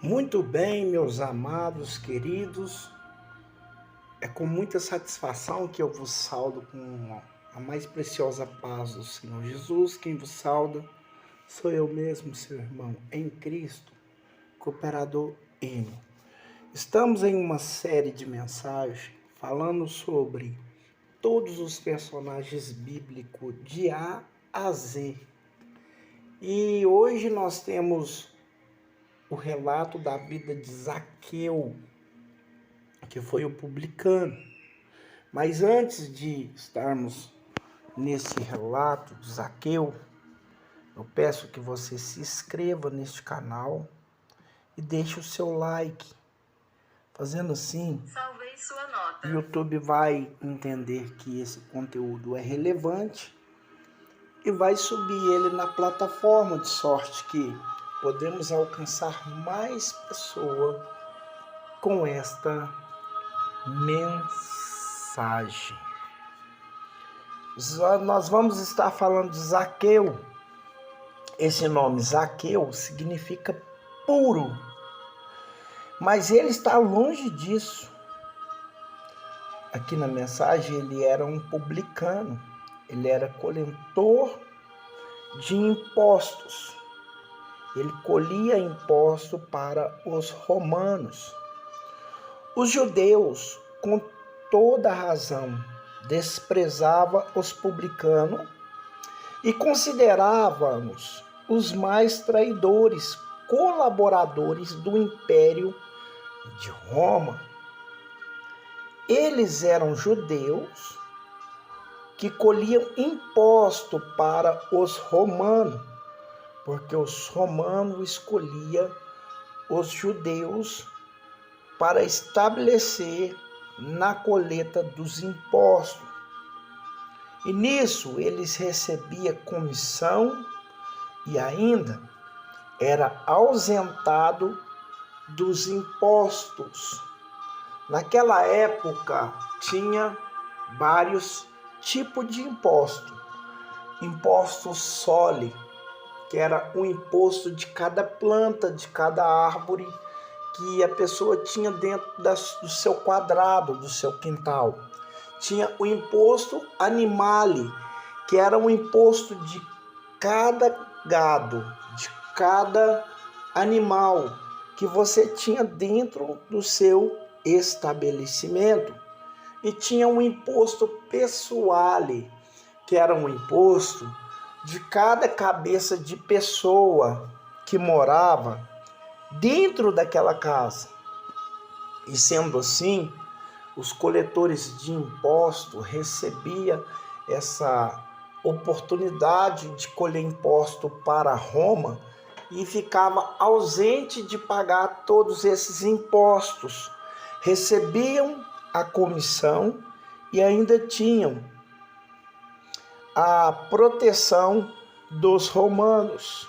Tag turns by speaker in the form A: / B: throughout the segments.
A: Muito bem, meus amados, queridos, é com muita satisfação que eu vos saudo com a mais preciosa paz do Senhor Jesus. Quem vos sauda sou eu mesmo, seu irmão, em Cristo, cooperador Enio. Estamos em uma série de mensagens falando sobre todos os personagens bíblicos de A a Z. E hoje nós temos o relato da vida de Zaqueu, que foi o publicano. Mas antes de estarmos nesse relato de Zaqueu, eu peço que você se inscreva neste canal e deixe o seu like. Fazendo assim,
B: salvei sua nota.
A: O YouTube vai entender que esse conteúdo é relevante e vai subir ele na plataforma, de sorte que podemos alcançar mais pessoas com esta mensagem. Nós vamos estar falando de Zaqueu. Esse nome Zaqueu significa puro, mas ele está longe disso. Aqui na mensagem ele era um publicano, ele era coletor de impostos. Ele colhia imposto para os romanos. Os judeus, com toda razão, desprezava os publicanos e considerávamos os mais traidores, colaboradores do Império de Roma. Eles eram judeus que colhiam imposto para os romanos, porque os romanos escolhiam os judeus para estabelecer na coleta dos impostos. E nisso eles recebiam comissão e ainda era ausentado dos impostos. Naquela época tinha vários tipos de imposto. Imposto sole, que era um imposto de cada planta, de cada árvore que a pessoa tinha dentro do seu quadrado, do seu quintal. Tinha o imposto animale, que era um imposto de cada gado, de cada animal que você tinha dentro do seu estabelecimento. E tinha um imposto pessoale, que era um imposto de cada cabeça de pessoa que morava dentro daquela casa. E sendo assim, os coletores de imposto recebiam essa oportunidade de colher imposto para Roma e ficava ausente de pagar todos esses impostos. Recebiam a comissão e ainda tinham a proteção dos romanos.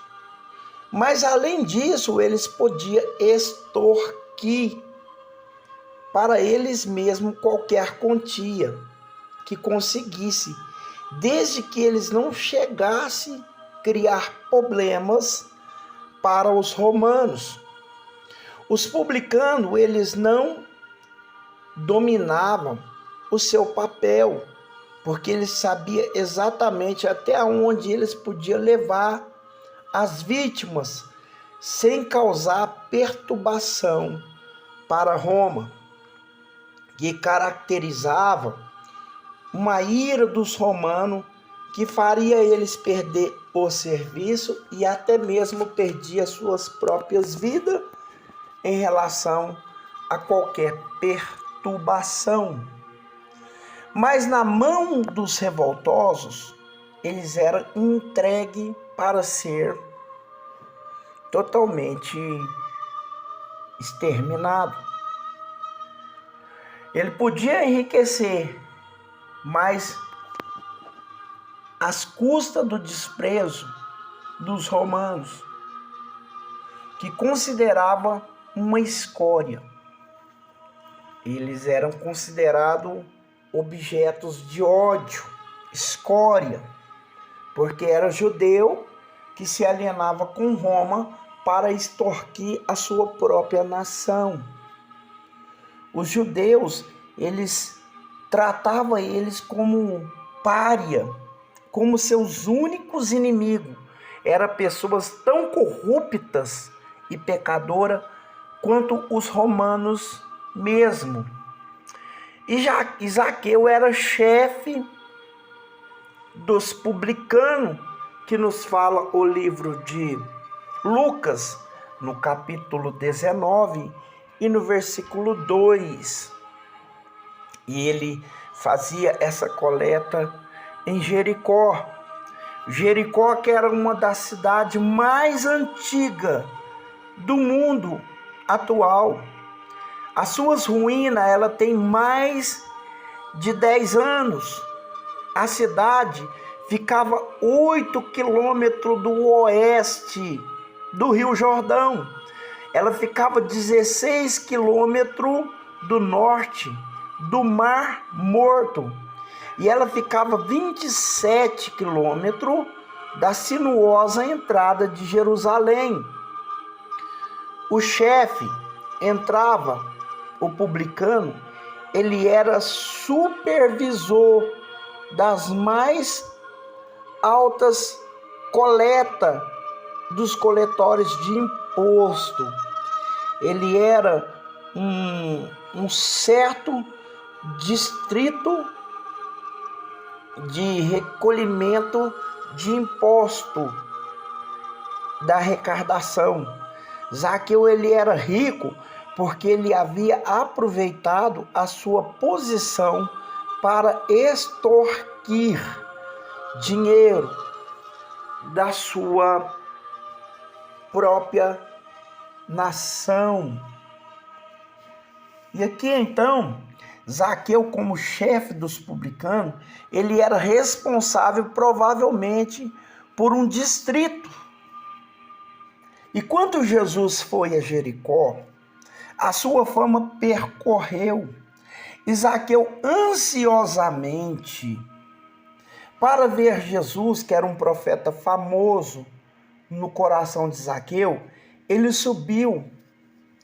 A: Mas além disso, eles podiam extorquir para eles mesmos qualquer quantia que conseguisse, desde que eles não chegassem a criar problemas para os romanos. Os publicanos, eles não dominavam o seu papel, porque eles sabiam exatamente até onde eles podiam levar as vítimas sem causar perturbação para Roma, que caracterizava uma ira dos romanos que faria eles perder o serviço e até mesmo perder suas próprias vidas em relação a qualquer perturbação. Mas na mão dos revoltosos, eles eram entregues para ser totalmente exterminado. Ele podia enriquecer, mas às custas do desprezo dos romanos, que consideravam uma escória. Eles eram considerados objetos de ódio, escória, porque era judeu que se alienava com Roma para extorquir a sua própria nação. Os judeus, eles tratavam eles como pária, como seus únicos inimigos. Eram pessoas tão corruptas e pecadoras quanto os romanos mesmo. E Zaqueu era chefe dos publicanos, que nos fala o livro de Lucas, no capítulo 19 e no versículo 2. E ele fazia essa coleta em Jericó. Jericó, que era uma das cidades mais antigas do mundo atual. As suas ruínas, ela tem mais de 10 anos. A cidade ficava 8 quilômetros do oeste do Rio Jordão. Ela ficava 16 quilômetros do norte do Mar Morto. E ela ficava 27 quilômetros da sinuosa entrada de Jerusalém. O chefe entrava, o publicano, ele era supervisor das mais altas coletas dos coletores de imposto. Ele era um certo distrito de recolhimento de imposto da arrecadação. Zaqueu, ele era rico porque ele havia aproveitado a sua posição para extorquir dinheiro da sua própria nação. E aqui então, Zaqueu, como chefe dos publicanos, ele era responsável provavelmente por um distrito. E quando Jesus foi a Jericó, a sua fama percorreu. E Zaqueu, ansiosamente, para ver Jesus, que era um profeta famoso no coração de Zaqueu, ele subiu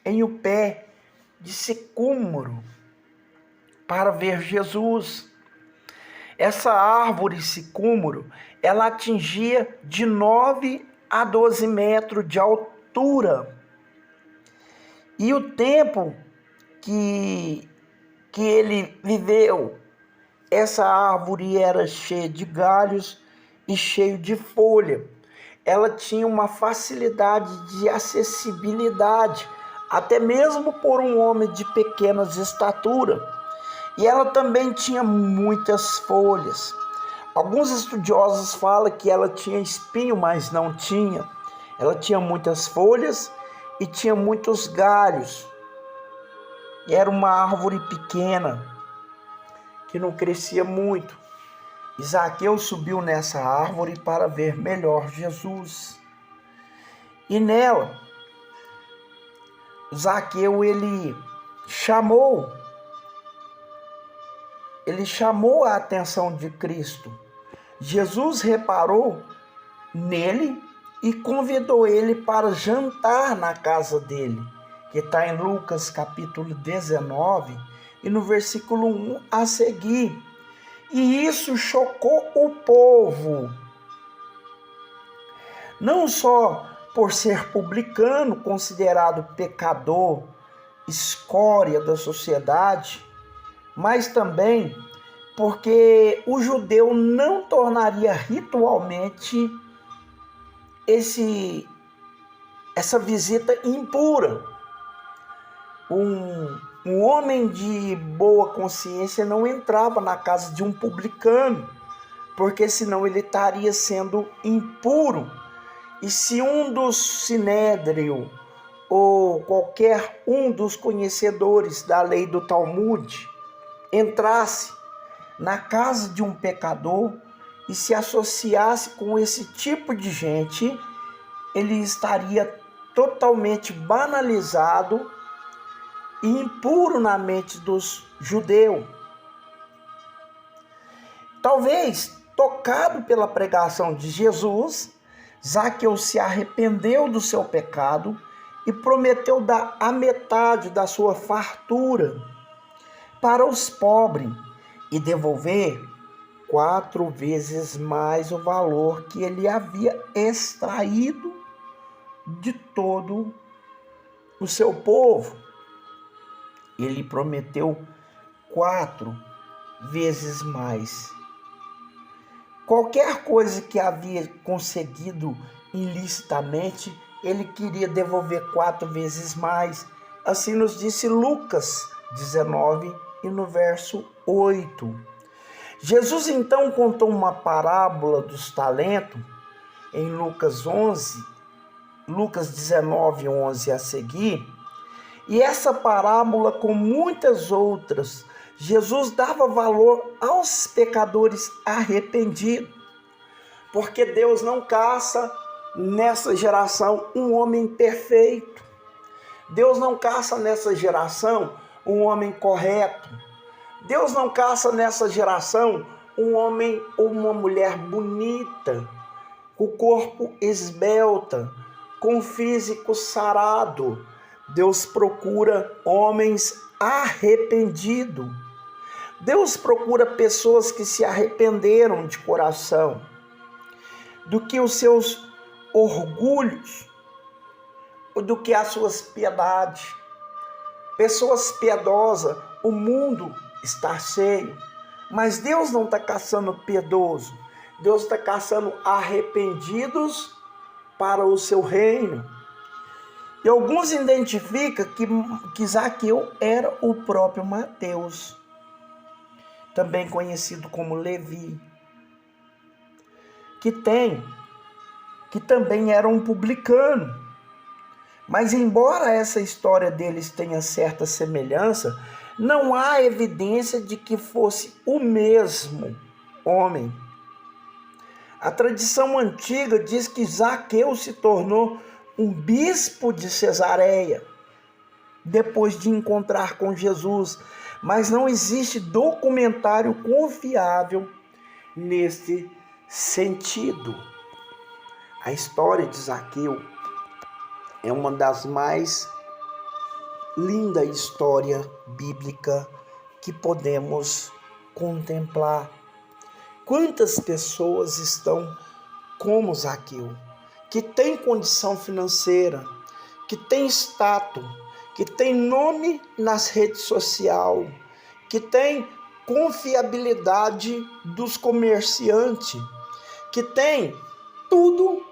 A: em um pé de sicômoro para ver Jesus. Essa árvore sicômoro, ela atingia de 9 a 12 metros de altura. E o tempo que ele viveu, essa árvore era cheia de galhos e cheia de folha. Ela tinha uma facilidade de acessibilidade, até mesmo por um homem de pequenas estatura. E ela também tinha muitas folhas. Alguns estudiosos falam que ela tinha espinho, mas não tinha. Ela tinha muitas folhas e tinha muitos galhos. Era uma árvore pequena, que não crescia muito. Zaqueu subiu nessa árvore para ver melhor Jesus. E nela, Zaqueu, ele chamou a atenção de Cristo. Jesus reparou nele e convidou ele para jantar na casa dele, que está em Lucas capítulo 19 e no versículo 1 a seguir. E isso chocou o povo, não só por ser publicano, considerado pecador, escória da sociedade, mas também porque o judeu não tornaria ritualmente essa visita impura. Um homem de boa consciência não entrava na casa de um publicano, porque senão ele estaria sendo impuro. E se um dos sinédrio ou qualquer um dos conhecedores da lei do Talmud entrasse na casa de um pecador e se associasse com esse tipo de gente, ele estaria totalmente banalizado e impuro na mente dos judeus. Talvez, tocado pela pregação de Jesus, Zaqueu se arrependeu do seu pecado e prometeu dar a metade da sua fartura para os pobres e devolver 4 vezes mais o valor que ele havia extraído de todo o seu povo. Ele prometeu 4 vezes mais. Qualquer coisa que havia conseguido ilicitamente, ele queria devolver 4 vezes mais. Assim nos disse Lucas 19 e no verso 8. Jesus então contou uma parábola dos talentos em Lucas 19, 11 a seguir. E essa parábola, com muitas outras, Jesus dava valor aos pecadores arrependidos, porque Deus não caça nessa geração um homem perfeito. Deus não caça nessa geração um homem correto. Deus não caça nessa geração um homem ou uma mulher bonita, com o corpo esbelta, com o físico sarado. Deus procura homens arrependidos. Deus procura pessoas que se arrependeram de coração do que os seus orgulhos, do que as suas piedades. Pessoas piedosas, o mundo está cheio, mas Deus não está caçando piedoso. Deus está caçando arrependidos para o seu reino. E alguns identificam que Zaqueu era o próprio Mateus, também conhecido como Levi, que também era um publicano. Mas embora essa história deles tenha certa semelhança, não há evidência de que fosse o mesmo homem. A tradição antiga diz que Zaqueu se tornou um bispo de Cesareia depois de encontrar com Jesus, mas não existe documentário confiável nesse sentido. A história de Zaqueu é uma das mais lindas histórias bíblicas que podemos contemplar. Quantas pessoas estão como Zaqueu, que tem condição financeira, que tem status, que tem nome nas redes sociais, que tem confiabilidade dos comerciantes, que tem tudo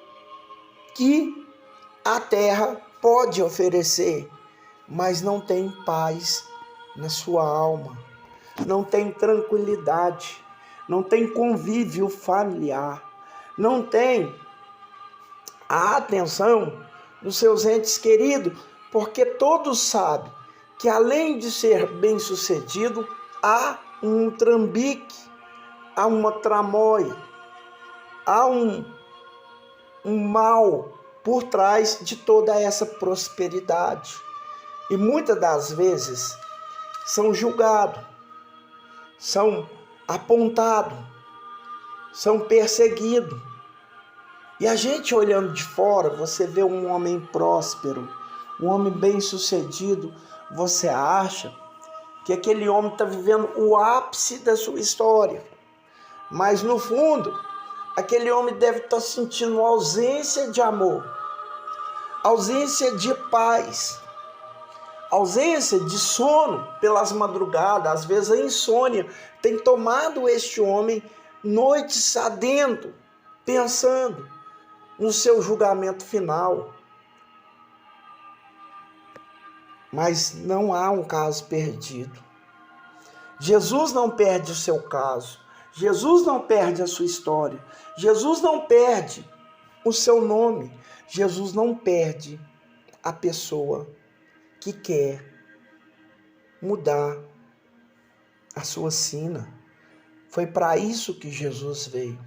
A: que a terra pode oferecer, mas não tem paz na sua alma, não tem tranquilidade, não tem convívio familiar, não tem a atenção dos seus entes queridos, porque todos sabem que além de ser bem-sucedido, há um trambique, há uma tramóia, há um mal por trás de toda essa prosperidade. E muitas das vezes são julgados, são apontados, são perseguidos. E a gente olhando de fora, você vê um homem próspero, um homem bem-sucedido, você acha que aquele homem está vivendo o ápice da sua história. Mas no fundo, aquele homem deve estar sentindo ausência de amor, ausência de paz, ausência de sono pelas madrugadas. Às vezes a insônia tem tomado este homem noites adentro, pensando no seu julgamento final. Mas não há um caso perdido. Jesus não perde o seu caso. Jesus não perde a sua história. Jesus não perde o seu nome. Jesus não perde a pessoa que quer mudar a sua sina. Foi para isso que Jesus veio.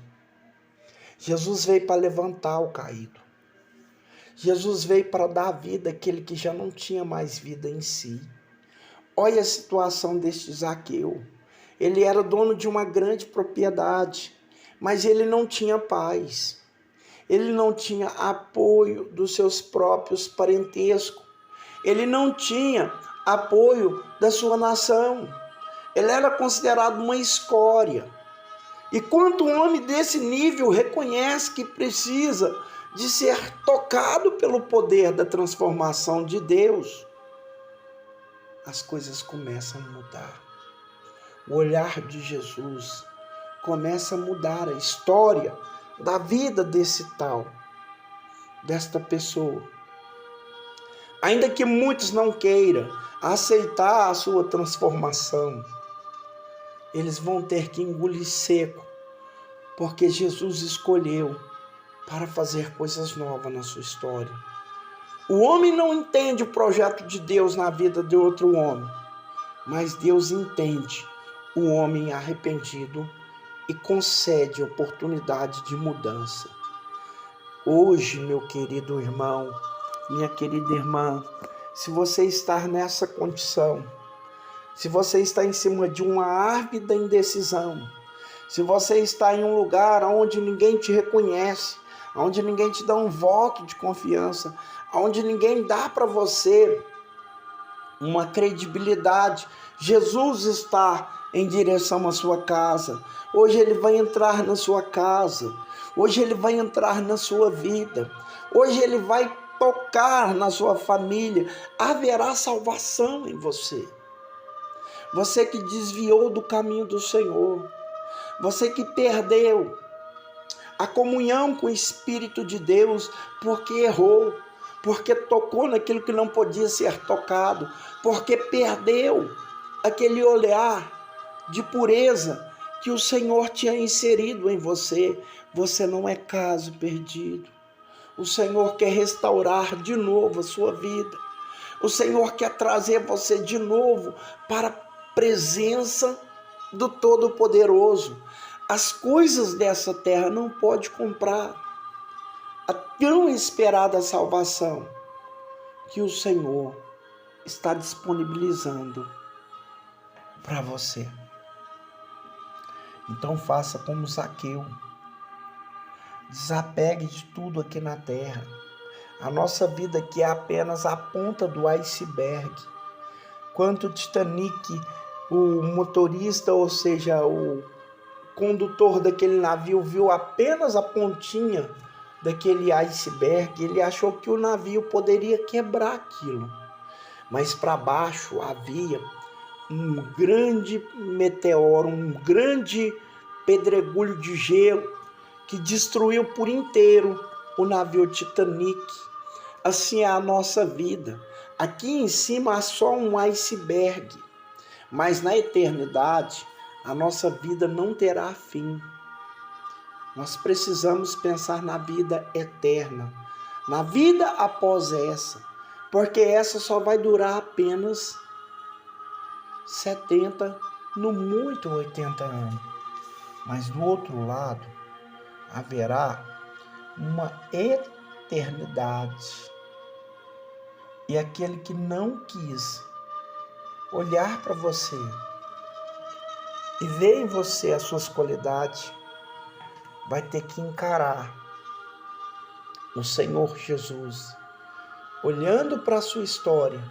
A: Jesus veio para levantar o caído. Jesus veio para dar vida àquele que já não tinha mais vida em si. Olha a situação deste Zaqueu. Ele era dono de uma grande propriedade, mas ele não tinha paz. ele não tinha apoio dos seus próprios parentescos, ele não tinha apoio da sua nação, ele era considerado uma escória. E quando um homem desse nível reconhece que precisa de ser tocado pelo poder da transformação de Deus, as coisas começam a mudar. O olhar de Jesus começa a mudar a história da vida desta pessoa. Ainda que muitos não queiram aceitar a sua transformação, eles vão ter que engolir seco, porque Jesus escolheu para fazer coisas novas na sua história. O homem não entende o projeto de Deus na vida de outro homem, mas Deus entende o homem arrependido e concede oportunidade de mudança. Hoje, meu querido irmão, minha querida irmã, se você está nessa condição, se você está em cima de uma árvore da indecisão, se você está em um lugar onde ninguém te reconhece, onde ninguém te dá um voto de confiança, onde ninguém dá para você uma credibilidade, Jesus está em direção à sua casa. Hoje ele vai entrar na sua casa. Hoje ele vai entrar na sua vida. Hoje ele vai tocar na sua família. Haverá salvação em você. Você que desviou do caminho do Senhor. Você que perdeu a comunhão com o Espírito de Deus porque errou, porque tocou naquilo que não podia ser tocado, porque perdeu aquele olhar de pureza que o Senhor tinha inserido em você. Você não é caso perdido. O Senhor quer restaurar de novo a sua vida. O Senhor quer trazer você de novo para a presença do Todo-Poderoso. As coisas dessa terra não pode comprar a tão esperada salvação que o Senhor está disponibilizando para você. Então faça como Zaqueu. Desapegue de tudo aqui na terra. A nossa vida aqui é apenas a ponta do iceberg. Quanto o Titanic, o motorista, ou seja, o condutor daquele navio, viu apenas a pontinha daquele iceberg, ele achou que o navio poderia quebrar aquilo. Mas para baixo havia um grande meteoro, um grande pedregulho de gelo que destruiu por inteiro o navio Titanic. Assim é a nossa vida. Aqui em cima há só um iceberg, mas na eternidade a nossa vida não terá fim. Nós precisamos pensar na vida eterna, na vida após essa, porque essa só vai durar apenas 70, no muito 80 anos. Mas do outro lado haverá uma eternidade. E aquele que não quis olhar para você e ver em você as suas qualidades, vai ter que encarar o Senhor Jesus, olhando para a sua história,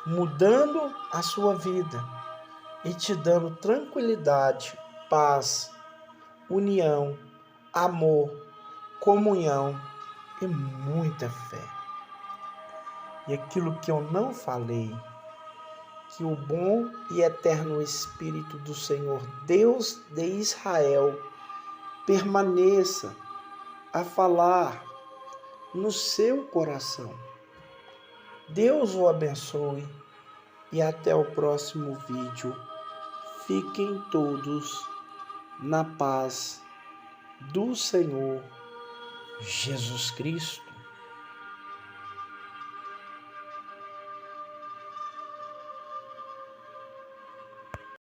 A: mudando a sua vida e te dando tranquilidade, paz, união, amor, comunhão e muita fé. E aquilo que eu não falei, que o bom e eterno Espírito do Senhor, Deus de Israel, permaneça a falar no seu coração. Deus o abençoe e até o próximo vídeo. Fiquem todos na paz do Senhor Jesus Cristo.